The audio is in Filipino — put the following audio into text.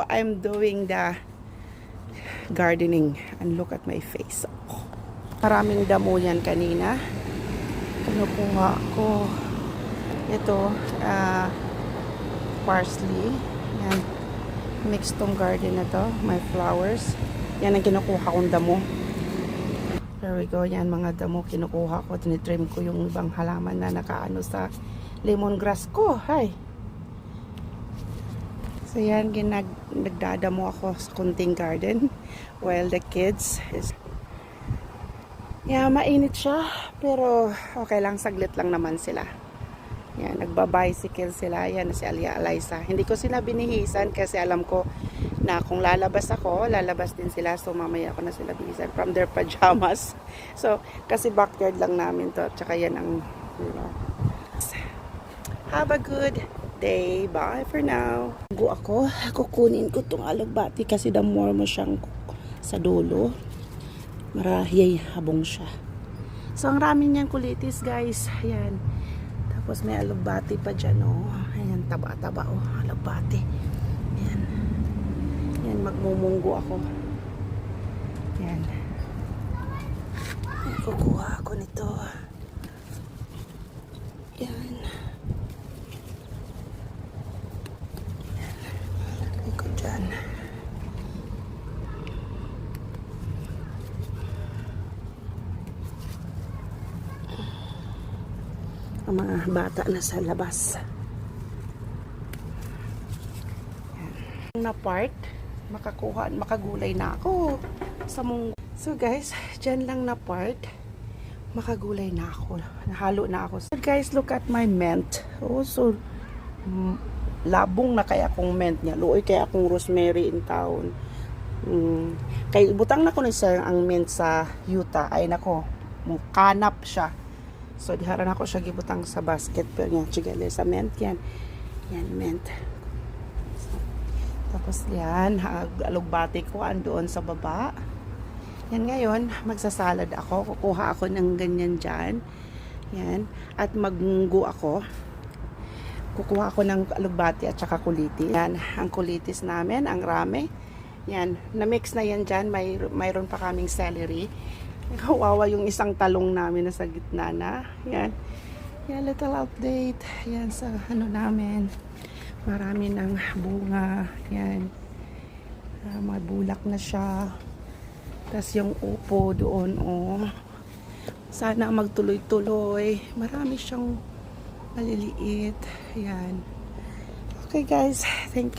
I'm doing the gardening. And look at my face. Oh, maraming damo yan kanina. Kinukuha ko. Ito, parsley. Yan. Mixed tong garden na to. My flowers. Yan ang kinukuha kong damo. There we go. Yan mga damo kinukuha ko. Tinitrim ko yung ibang halaman na nakaano sa lemongrass ko. Hi. So yan, nagdadamo ako sa kunting garden while the kids is... Yeah, mainit siya. Pero okay lang, saglit lang naman sila. Yan, nagba-bicycle sila. Yan, si Alia Eliza. Hindi ko sila binihisan kasi alam ko na kung lalabas ako, lalabas din sila. So mamaya ako na sila binihisan from their pajamas. So, kasi backyard lang namin to. Tsaka yan ang, you know. Have a good day. Bye for now. Bago ako, kukunin ko itong alugbati kasi damor mo siyang sa dulo. Marahiyay habong siya. So, ang rami niyang kulitis, guys. Ayan. Tapos may alugbati pa dyan, oh. Ayan, taba-taba, oh. Alugbati. Ayan. Ayan, magmumunggo ako. Ayan. Kukuha ako nito. Ayan. Ikot dyan. Ang mga bata na sa labas. Ayan. Na part, makagulay na ako sa munggo. So guys, dyan lang na part, makagulay na ako. Nahalo na ako. So guys, look at my mint. Oh, so labong na kaya akong mint niya. Luoy kaya akong rosemary in town. Kay butang na ko na siya ang mint sa Utah. Ay nako, kanap siya. So diharan ako siya gibutang sa basket. Pero yan, chigale sa mint yan. Yan, mint. So, tapos yan, alugbati ko andoon sa baba. Yan ngayon, magsasalad ako. Kukuha ako ng ganyan dyan. Yan. At magmunggo ako. Kukuha ako ng alugbati at saka kulitis. Yan, ang kulitis namin, ang rame. Yan, na-mix na yan dyan. Mayroon pa kaming celery. Kawawa yung isang talong namin na sa gitna na. Yan. Yan, little update. Yan sa ano namin. Marami ng bunga. Yan. May bulak na siya. Tapos yung upo doon, oh. Sana magtuloy-tuloy. Marami siyang maliliit. Yan. Okay guys, thank you.